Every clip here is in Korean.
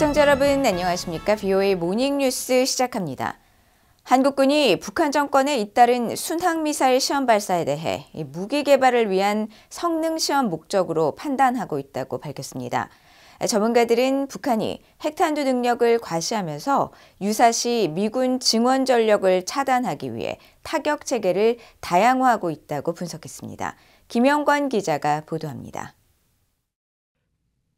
시청자 여러분 안녕하십니까? VOA 모닝뉴스 시작합니다. 한국군이 북한 정권에 잇따른 순항미사일 시험 발사에 대해 무기 개발을 위한 성능 시험 목적으로 판단하고 있다고 밝혔습니다. 전문가들은 북한이 핵탄두 능력을 과시하면서 유사시 미군 증원 전력을 차단하기 위해 타격 체계를 다양화하고 있다고 분석했습니다. 김영권 기자가 보도합니다.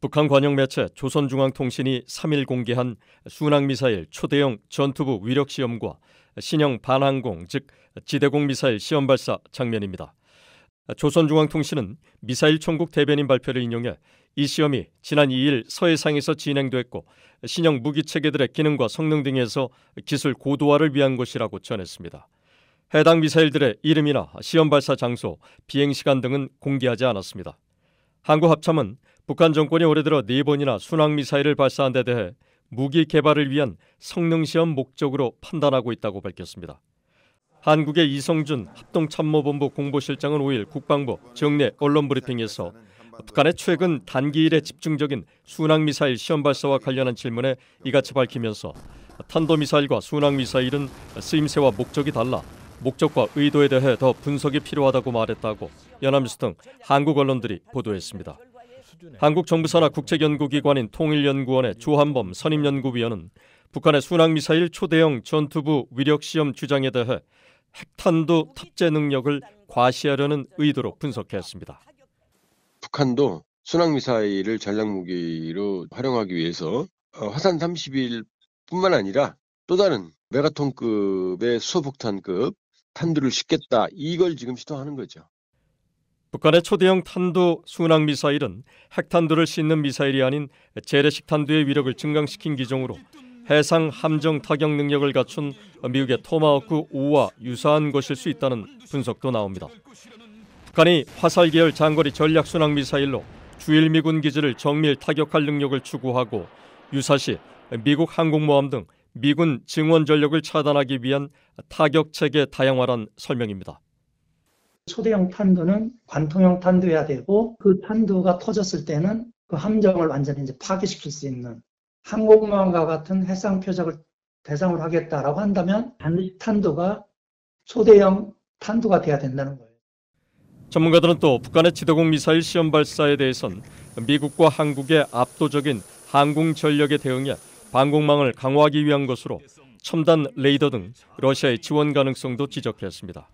북한 관영 매체 조선중앙통신이 3일 공개한 순항미사일 초대형 전투부 위력 시험과 신형 반항공 즉 지대공 미사일 시험 발사 장면입니다. 조선중앙통신은 미사일 총국 대변인 발표를 인용해 이 시험이 지난 2일 서해상에서 진행됐고 신형 무기 체계들의 기능과 성능 등에서 기술 고도화를 위한 것이라고 전했습니다. 해당 미사일들의 이름이나 시험 발사 장소, 비행 시간 등은 공개하지 않았습니다. 한국합참은 북한 정권이 올해 들어 4번이나 순항미사일을 발사한 데 대해 무기 개발을 위한 성능시험 목적으로 판단하고 있다고 밝혔습니다. 한국의 이성준 합동참모본부 공보실장은 5일 국방부 정례 언론브리핑에서 북한의 최근 단기일의 집중적인 순항미사일 시험 발사와 관련한 질문에 이같이 밝히면서 탄도미사일과 순항미사일은 쓰임새와 목적이 달라 목적과 의도에 대해 더 분석이 필요하다고 말했다고 연합뉴스 등 한국 언론들이 보도했습니다. 한국 정부 산하 국책연구기관인 통일연구원의 조한범 선임연구위원은 북한의 순항미사일 초대형 전투부 위력시험 주장에 대해 핵탄두 탑재 능력을 과시하려는 의도로 분석했습니다. 북한도 순항미사일을 전략무기로 활용하기 위해서 화산 31뿐만 아니라 또 다른 메가톤급의 수소폭탄급 탄두를 싣겠다, 이걸 지금 시도하는 거죠. 북한의 초대형 탄두 순항미사일은 핵탄두를 싣는 미사일이 아닌 재래식 탄두의 위력을 증강시킨 기종으로 해상 함정 타격 능력을 갖춘 미국의 토마호크 5와 유사한 것일 수 있다는 분석도 나옵니다. 북한이 화살 계열 장거리 전략 순항미사일로 주일 미군 기지를 정밀 타격할 능력을 추구하고 유사시 미국 항공모함 등 미군 증원 전력을 차단하기 위한 타격 체계 다양화란 설명입니다. 초대형 탄두는 관통형 탄두여야 되고 그 탄두가 터졌을 때는 그 함정을 완전히 이제 파괴시킬 수 있는 항공모함과 같은 해상 표적을 대상으로 하겠다라고 한다면 반드시 탄두가 초대형 탄두가 돼야 된다는 거예요. 전문가들은 또 북한의 지대공 미사일 시험 발사에 대해선 미국과 한국의 압도적인 항공 전력에 대응해 방공망을 강화하기 위한 것으로 첨단 레이더 등 러시아의 지원 가능성도 지적했습니다.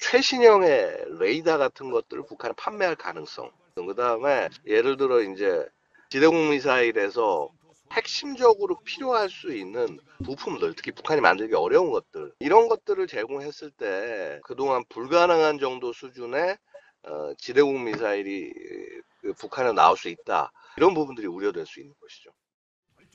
최신형의 레이더 같은 것들을 북한에 판매할 가능성. 그다음에 예를 들어 이제 지대공 미사일에서 핵심적으로 필요할 수 있는 부품들, 특히 북한이 만들기 어려운 것들, 이런 것들을 제공했을 때 그동안 불가능한 정도 수준의 지대공 미사일이 북한에 나올 수 있다. 이런 부분들이 우려될 수 있는 것이죠.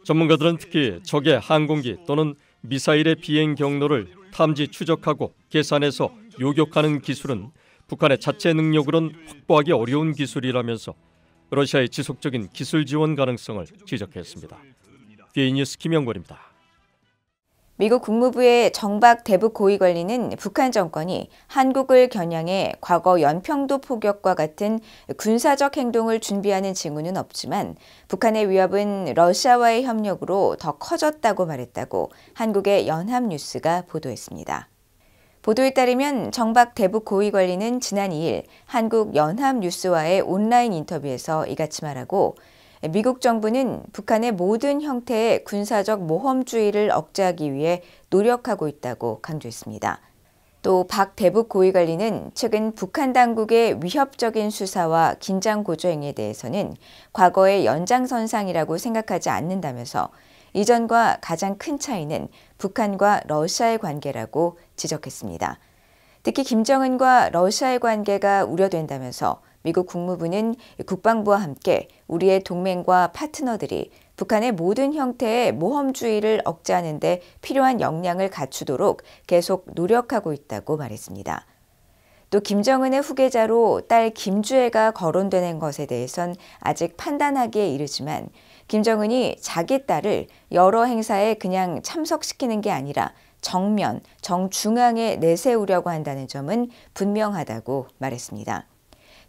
전문가들은 특히 적의 항공기 또는 미사일의 비행 경로를 탐지 추적하고 계산해서 요격하는 기술은 북한의 자체 능력으로는 확보하기 어려운 기술이라면서 러시아의 지속적인 기술 지원 가능성을 지적했습니다. VOA 뉴스 김영권입니다. 미국 국무부의 정박 대북 고위 관리는 북한 정권이 한국을 겨냥해 과거 연평도 포격과 같은 군사적 행동을 준비하는 징후는 없지만 북한의 위협은 러시아와의 협력으로 더 커졌다고 말했다고 한국의 연합뉴스가 보도했습니다. 보도에 따르면 정박 대북 고위 관리는 지난 2일 한국 연합뉴스와의 온라인 인터뷰에서 이같이 말하고 미국 정부는 북한의 모든 형태의 군사적 모험주의를 억제하기 위해 노력하고 있다고 강조했습니다. 또 박 대북 고위 관리는 최근 북한 당국의 위협적인 수사와 긴장 고조 행위에 대해서는 과거의 연장선상이라고 생각하지 않는다면서 이전과 가장 큰 차이는 북한과 러시아의 관계라고 지적했습니다. 특히 김정은과 러시아의 관계가 우려된다면서 미국 국무부는 국방부와 함께 우리의 동맹과 파트너들이 북한의 모든 형태의 모험주의를 억제하는 데 필요한 역량을 갖추도록 계속 노력하고 있다고 말했습니다. 또 김정은의 후계자로 딸 김주애가 거론되는 것에 대해선 아직 판단하기에 이르지만 김정은이 자기 딸을 여러 행사에 그냥 참석시키는 게 아니라 정면, 정중앙에 내세우려고 한다는 점은 분명하다고 말했습니다.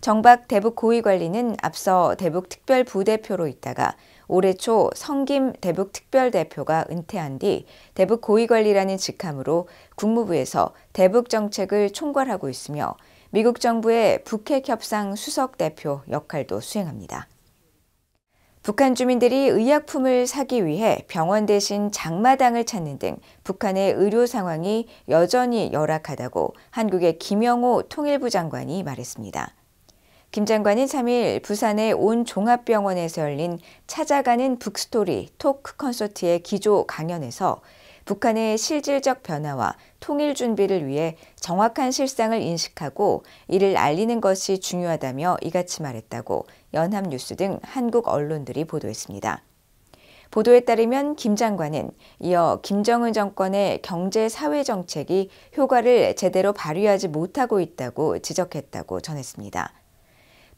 정박 대북 고위 관리는 앞서 대북 특별 부대표로 있다가 올해 초 성김 대북특별대표가 은퇴한 뒤 대북고위관리라는 직함으로 국무부에서 대북정책을 총괄하고 있으며 미국 정부의 북핵협상 수석대표 역할도 수행합니다. 북한 주민들이 의약품을 사기 위해 병원 대신 장마당을 찾는 등 북한의 의료 상황이 여전히 열악하다고 한국의 김영호 통일부 장관이 말했습니다. 김 장관은 3일 부산의 온 종합병원에서 열린 찾아가는 북스토리 토크 콘서트의 기조 강연에서 북한의 실질적 변화와 통일 준비를 위해 정확한 실상을 인식하고 이를 알리는 것이 중요하다며 이같이 말했다고 연합뉴스 등 한국 언론들이 보도했습니다. 보도에 따르면 김 장관은 이어 김정은 정권의 경제 사회 정책이 효과를 제대로 발휘하지 못하고 있다고 지적했다고 전했습니다.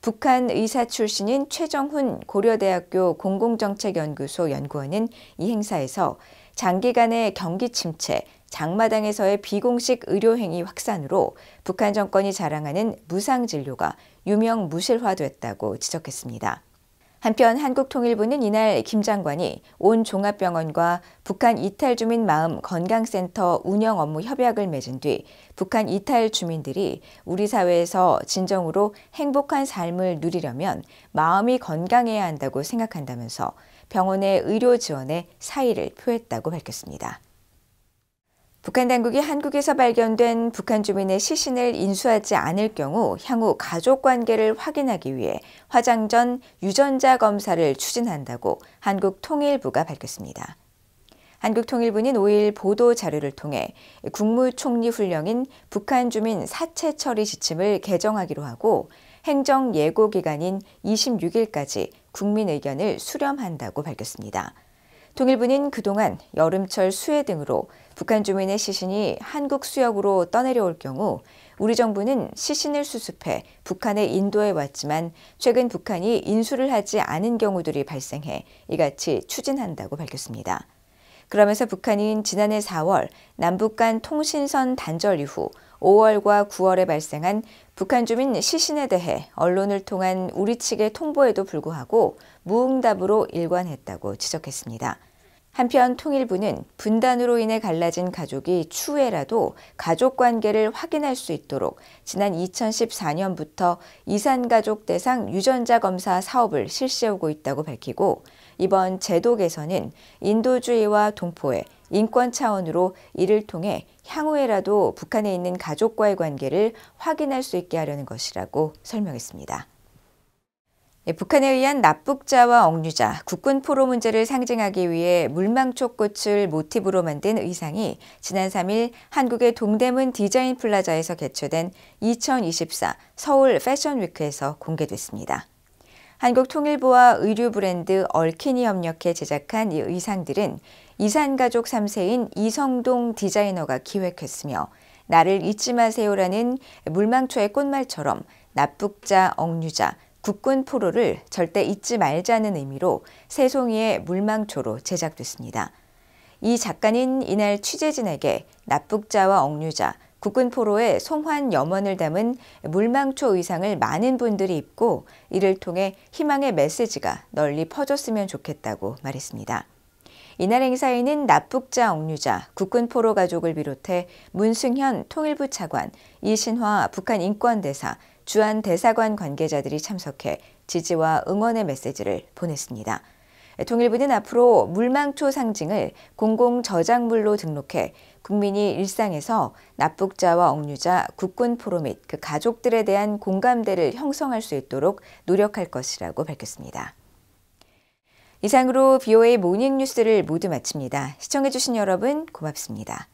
북한 의사 출신인 최정훈 고려대학교 공공정책연구소 연구원은 이 행사에서 장기간의 경기 침체, 장마당에서의 비공식 의료행위 확산으로 북한 정권이 자랑하는 무상진료가 유명무실화됐다고 지적했습니다. 한편 한국통일부는 이날 김 장관이 온 종합병원과 북한 이탈 주민 마음 건강센터 운영 업무 협약을 맺은 뒤 북한 이탈 주민들이 우리 사회에서 진정으로 행복한 삶을 누리려면 마음이 건강해야 한다고 생각한다면서 병원의 의료 지원에 사의를 표했다고 밝혔습니다. 북한 당국이 한국에서 발견된 북한 주민의 시신을 인수하지 않을 경우 향후 가족 관계를 확인하기 위해 화장 전 유전자 검사를 추진한다고 한국통일부가 밝혔습니다. 한국통일부는 5일 보도 자료를 통해 국무총리 훈령인 북한 주민 사체 처리 지침을 개정하기로 하고 행정 예고 기간인 26일까지 국민 의견을 수렴한다고 밝혔습니다. 통일부는 그동안 여름철 수해 등으로 북한 주민의 시신이 한국 수역으로 떠내려올 경우 우리 정부는 시신을 수습해 북한에 인도해 왔지만 최근 북한이 인수를 하지 않은 경우들이 발생해 이같이 추진한다고 밝혔습니다. 그러면서 북한은 지난해 4월 남북 간 통신선 단절 이후 5월과 9월에 발생한 북한 주민 시신에 대해 언론을 통한 우리 측의 통보에도 불구하고 무응답으로 일관했다고 지적했습니다. 한편 통일부는 분단으로 인해 갈라진 가족이 추후에라도 가족 관계를 확인할 수 있도록 지난 2014년부터 이산가족 대상 유전자 검사 사업을 실시하고 있다고 밝히고 이번 제도 개선은 인도주의와 동포애, 인권 차원으로 이를 통해 향후에라도 북한에 있는 가족과의 관계를 확인할 수 있게 하려는 것이라고 설명했습니다. 북한에 의한 납북자와 억류자, 국군 포로 문제를 상징하기 위해 물망초꽃을 모티브로 만든 의상이 지난 3일 한국의 동대문 디자인 플라자에서 개최된 2024 서울 패션위크에서 공개됐습니다. 한국통일부와 의류 브랜드 얼킨이 협력해 제작한 이 의상들은 이산가족 3세인 이성동 디자이너가 기획했으며 나를 잊지 마세요라는 물망초의 꽃말처럼 납북자, 억류자, 국군 포로를 절대 잊지 말자는 의미로 세 송이의 물망초로 제작됐습니다. 이 작가는 이날 취재진에게 납북자와 억류자, 국군 포로의 송환 염원을 담은 물망초 의상을 많은 분들이 입고 이를 통해 희망의 메시지가 널리 퍼졌으면 좋겠다고 말했습니다. 이날 행사에는 납북자, 억류자, 국군 포로 가족을 비롯해 문승현 통일부 차관, 이신화 북한 인권대사, 주한 대사관 관계자들이 참석해 지지와 응원의 메시지를 보냈습니다. 통일부는 앞으로 물망초 상징을 공공저작물로 등록해 국민이 일상에서 납북자와 억류자, 국군 포로 및 그 가족들에 대한 공감대를 형성할 수 있도록 노력할 것이라고 밝혔습니다. 이상으로 BOA 모닝뉴스를 모두 마칩니다. 시청해주신 여러분 고맙습니다.